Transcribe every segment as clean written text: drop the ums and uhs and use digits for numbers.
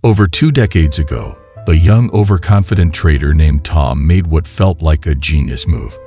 Over 2 decades ago, a young overconfident trader named Tom made what felt like a genius move.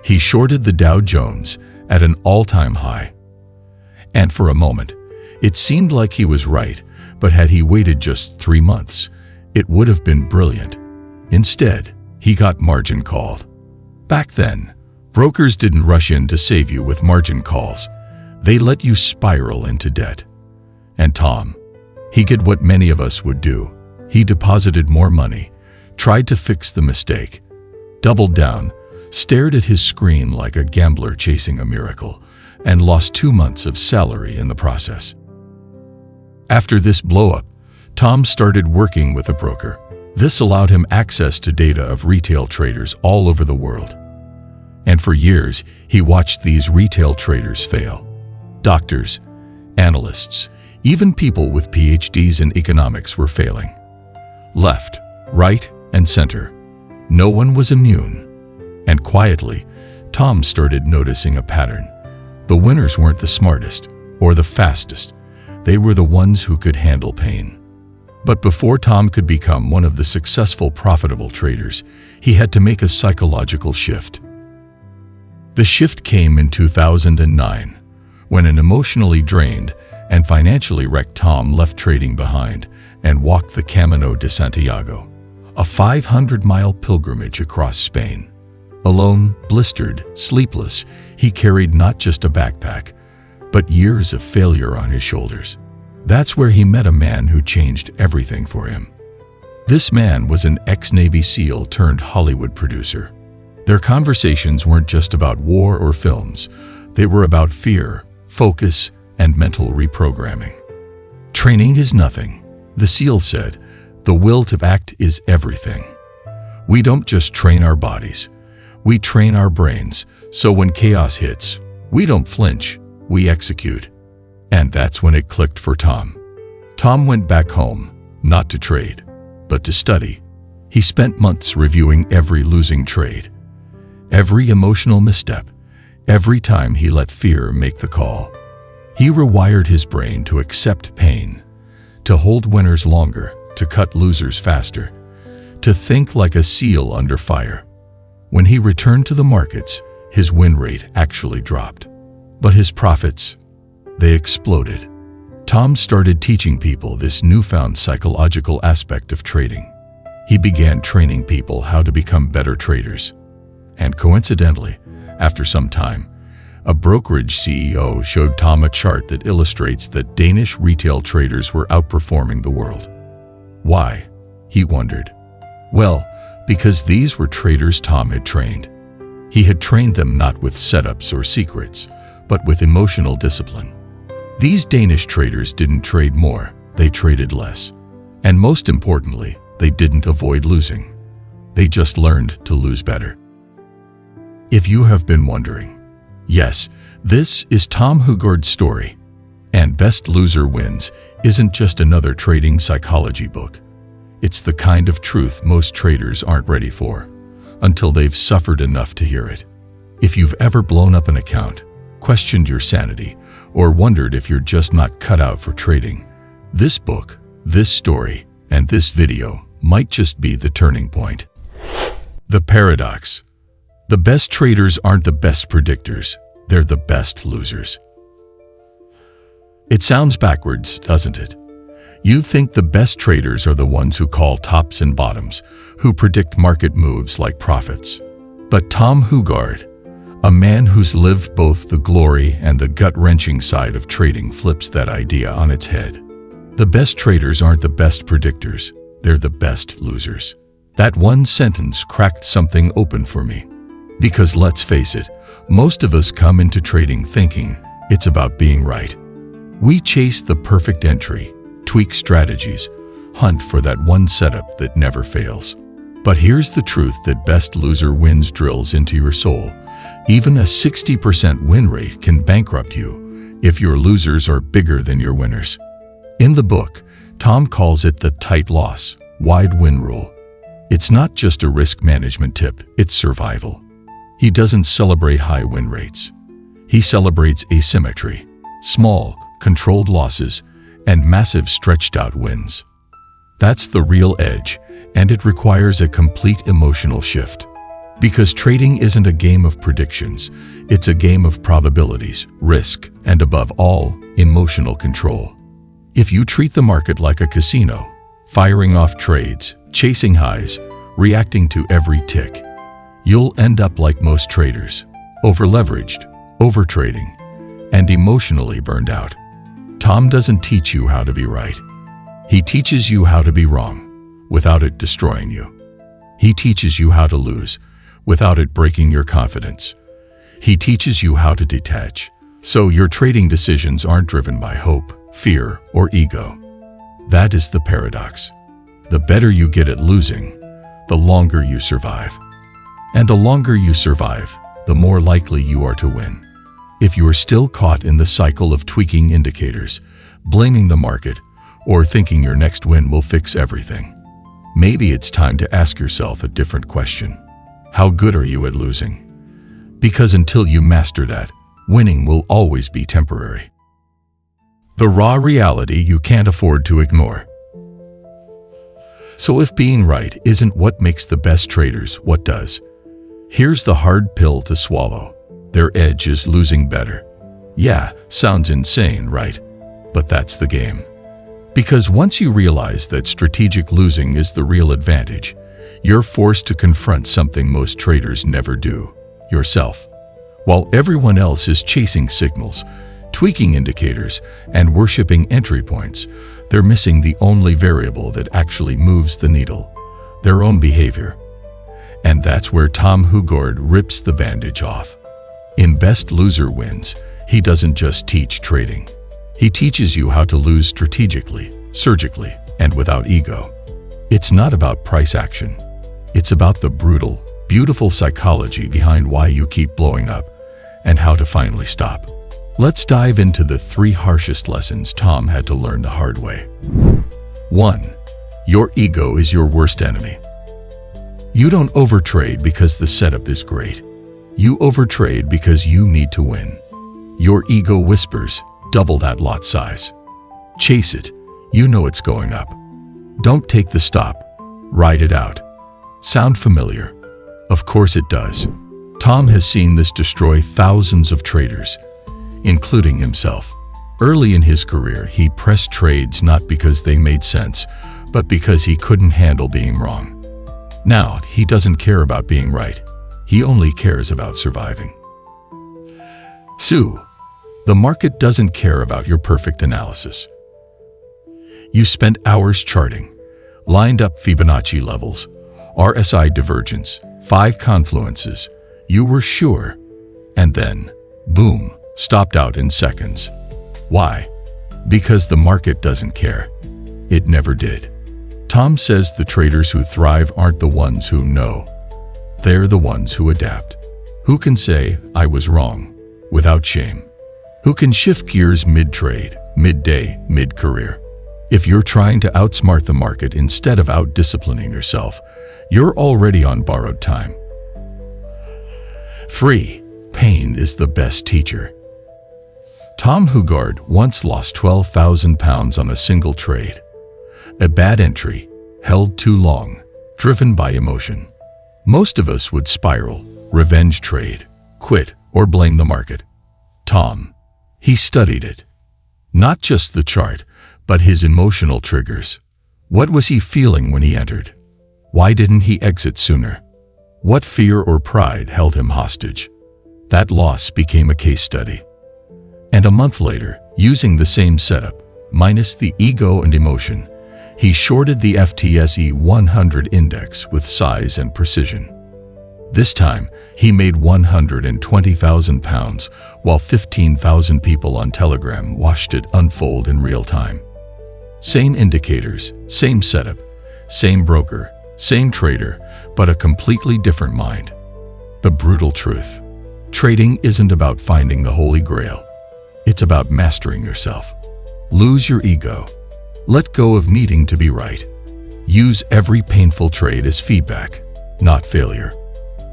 He shorted the Dow Jones at an all-time high. And for a moment, it seemed like he was right, but had he waited just 3 months, it would have been brilliant. Instead, he got margin called. Back then, brokers didn't rush in to save you with margin calls. They let you spiral into debt. And Tom, he did what many of us would do. He deposited more money, tried to fix the mistake, doubled down, stared at his screen like a gambler chasing a miracle, and lost 2 months of salary in the process. After this blow-up, Tom started working with a broker. This allowed him access to data of retail traders all over the world. And for years, he watched these retail traders fail. Doctors, analysts, even people with PhDs in economics were failing. Left, right, and center. No one was immune. And quietly, Tom started noticing a pattern. The winners weren't the smartest or the fastest. They were the ones who could handle pain. But before Tom could become one of the successful, profitable traders, he had to make a psychological shift. The shift came in 2009, when an emotionally drained and financially wrecked Tom left trading behind and walked the Camino de Santiago, a 500-mile pilgrimage across Spain. Alone, blistered, sleepless, he carried not just a backpack, but years of failure on his shoulders. That's where he met a man who changed everything for him. This man was an ex-Navy SEAL turned Hollywood producer. Their conversations weren't just about war or films. They were about fear, focus, and mental reprogramming. Training is nothing, the SEAL said. The will to act is everything. We don't just train our bodies. We train our brains, so when chaos hits, we don't flinch, we execute. And that's when it clicked for Tom. Tom went back home, not to trade, but to study. He spent months reviewing every losing trade, every emotional misstep, every time he let fear make the call. He rewired his brain to accept pain, to hold winners longer, to cut losers faster, to think like a SEAL under fire. When he returned to the markets, his win rate actually dropped. But his profits, they exploded. Tom started teaching people this newfound psychological aspect of trading. He began training people how to become better traders. And coincidentally, after some time, a brokerage CEO showed Tom a chart that illustrates that Danish retail traders were outperforming the world. Why? He wondered. Well, because these were traders Tom had trained. He had trained them not with setups or secrets, but with emotional discipline. These Danish traders didn't trade more, they traded less. And most importantly, they didn't avoid losing. They just learned to lose better. If you have been wondering, yes, this is Tom Hougaard's story. And Best Loser Wins isn't just another trading psychology book. It's the kind of truth most traders aren't ready for, until they've suffered enough to hear it. If you've ever blown up an account, questioned your sanity, or wondered if you're just not cut out for trading, this book, this story, and this video might just be the turning point. The paradox. The best traders aren't the best predictors, they're the best losers. It sounds backwards, doesn't it? You think the best traders are the ones who call tops and bottoms, who predict market moves like prophets. But Tom Hougaard, a man who's lived both the glory and the gut-wrenching side of trading, flips that idea on its head. The best traders aren't the best predictors, they're the best losers. That one sentence cracked something open for me. Because let's face it, most of us come into trading thinking it's about being right. We chase the perfect entry, tweak strategies, hunt for that one setup that never fails. But here's the truth that Best Loser Wins drills into your soul. Even a 60% win rate can bankrupt you if your losers are bigger than your winners. In the book, Tom calls it the tight loss, wide win rule. It's not just a risk management tip, it's survival. He doesn't celebrate high win rates. He celebrates asymmetry, small, controlled losses, and massive stretched-out wins. That's the real edge, and it requires a complete emotional shift. Because trading isn't a game of predictions, it's a game of probabilities, risk, and above all, emotional control. If you treat the market like a casino, firing off trades, chasing highs, reacting to every tick, you'll end up like most traders, over-leveraged, overtrading, and emotionally burned out. Tom doesn't teach you how to be right. He teaches you how to be wrong, without it destroying you. He teaches you how to lose, without it breaking your confidence. He teaches you how to detach, so your trading decisions aren't driven by hope, fear, or ego. That is the paradox. The better you get at losing, the longer you survive. And the longer you survive, the more likely you are to win. If you are still caught in the cycle of tweaking indicators, blaming the market, or thinking your next win will fix everything, maybe it's time to ask yourself a different question. How good are you at losing? Because until you master that, winning will always be temporary. The raw reality you can't afford to ignore. So if being right isn't what makes the best traders, what does? Here's the hard pill to swallow. Their edge is losing better. Yeah, sounds insane, right? But that's the game. Because once you realize that strategic losing is the real advantage, you're forced to confront something most traders never do: yourself. While everyone else is chasing signals, tweaking indicators, and worshiping entry points, they're missing the only variable that actually moves the needle: their own behavior. And that's where Tom Hougaard rips the bandage off. In Best Loser Wins, he doesn't just teach trading. He teaches you how to lose strategically, surgically, and without ego. It's not about price action. It's about the brutal, beautiful psychology behind why you keep blowing up and how to finally stop. Let's dive into the 3 harshest lessons Tom had to learn the hard way. 1. Your ego is your worst enemy. You don't overtrade because the setup is great. You overtrade because you need to win. Your ego whispers, double that lot size. Chase it. You know it's going up. Don't take the stop. Ride it out. Sound familiar? Of course it does. Tom has seen this destroy thousands of traders, including himself. Early in his career, he pressed trades not because they made sense, but because he couldn't handle being wrong. Now, he doesn't care about being right. He only cares about surviving. 2. The market doesn't care about your perfect analysis. You spent hours charting, lined up Fibonacci levels, RSI divergence, 5 confluences. You were sure. And then, boom, stopped out in seconds. Why? Because the market doesn't care. It never did. Tom says the traders who thrive aren't the ones who know. They're the ones who adapt. Who can say, I was wrong, without shame. Who can shift gears mid-trade, mid-day, mid-career. If you're trying to outsmart the market instead of out-disciplining yourself, you're already on borrowed time. 3. Pain is the best teacher. Tom Hougaard once lost £12,000 on a single trade. A bad entry, held too long, driven by emotion. Most of us would spiral, revenge trade, quit, or blame the market. Tom, he studied it. Not just the chart, but his emotional triggers. What was he feeling when he entered? Why didn't he exit sooner? What fear or pride held him hostage? That loss became a case study. And a month later, using the same setup, minus the ego and emotion, he shorted the FTSE 100 index with size and precision. This time, he made £120,000 while 15,000 people on Telegram watched it unfold in real time. Same indicators, same setup, same broker, same trader, but a completely different mind. The brutal truth. Trading isn't about finding the Holy Grail. It's about mastering yourself. Lose your ego. Let go of needing to be right. Use every painful trade as feedback, not failure.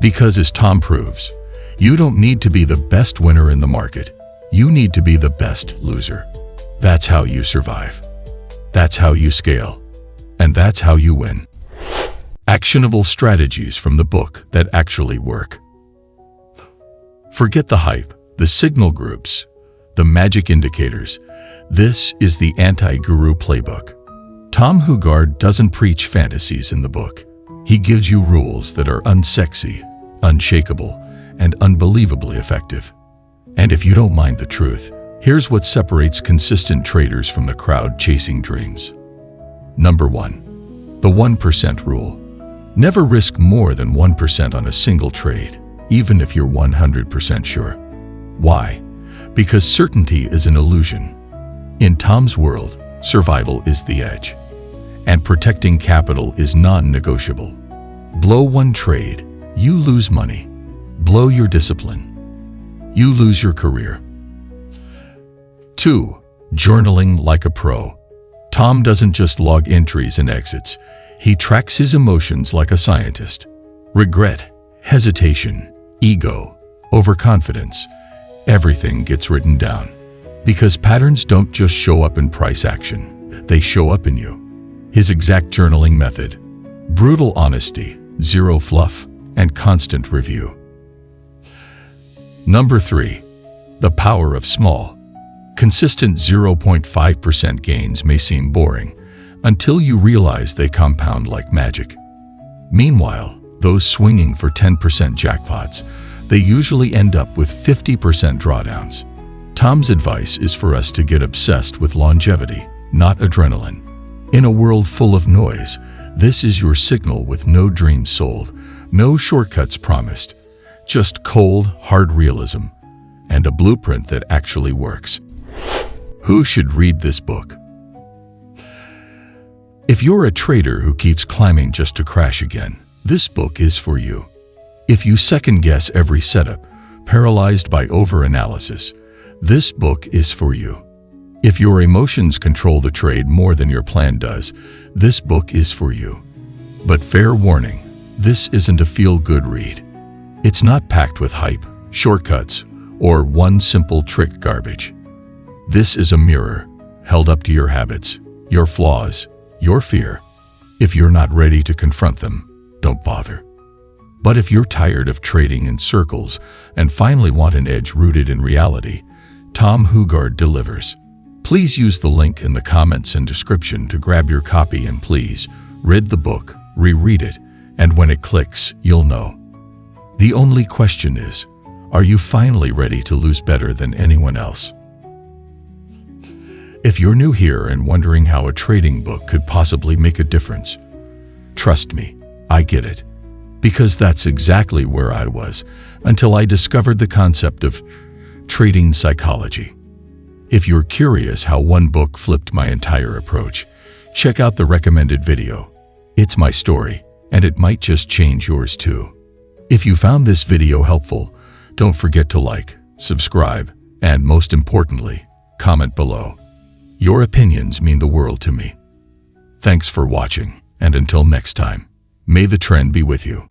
Because as Tom proves, you don't need to be the best winner in the market. You need to be the best loser. That's how you survive. That's how you scale. And that's how you win. Actionable strategies from the book that actually work. Forget the hype, the signal groups, the magic indicators. This is the anti-guru playbook. Tom Hougaard doesn't preach fantasies in the book. He gives you rules that are unsexy, unshakable, and unbelievably effective. And if you don't mind the truth, here's what separates consistent traders from the crowd chasing dreams. Number 1. The 1% rule. Never risk more than 1% on a single trade, even if you're 100% sure. Why? Because certainty is an illusion. In Tom's world, survival is the edge, and protecting capital is non-negotiable. Blow one trade, you lose money. Blow your discipline, you lose your career. 2. Journaling like a pro. Tom doesn't just log entries and exits. He tracks his emotions like a scientist. Regret, hesitation, ego, overconfidence. Everything gets written down. Because patterns don't just show up in price action, they show up in you. His exact journaling method: brutal honesty, zero fluff, and constant review. Number 3. The power of small. Consistent 0.5% gains may seem boring until you realize they compound like magic. Meanwhile, those swinging for 10% jackpots, they usually end up with 50% drawdowns. Tom's advice is for us to get obsessed with longevity, not adrenaline. In a world full of noise, this is your signal with no dreams sold, no shortcuts promised, just cold, hard realism, and a blueprint that actually works. Who should read this book? If you're a trader who keeps climbing just to crash again, this book is for you. If you second-guess every setup, paralyzed by over-analysis, this book is for you. If your emotions control the trade more than your plan does, this book is for you. But fair warning, this isn't a feel-good read. It's not packed with hype, shortcuts, or one simple trick garbage. This is a mirror, held up to your habits, your flaws, your fear. If you're not ready to confront them, don't bother. But if you're tired of trading in circles and finally want an edge rooted in reality, Tom Hougaard delivers. Please use the link in the comments and description to grab your copy, and please read the book, reread it, and when it clicks, you'll know. The only question is, are you finally ready to lose better than anyone else? If you're new here and wondering how a trading book could possibly make a difference, trust me, I get it. Because that's exactly where I was until I discovered the concept of trading psychology. If you're curious how one book flipped my entire approach, check out the recommended video. It's my story, and it might just change yours too. If you found this video helpful, don't forget to like, subscribe, and most importantly, comment below. Your opinions mean the world to me. Thanks for watching, and until next time, may the trend be with you.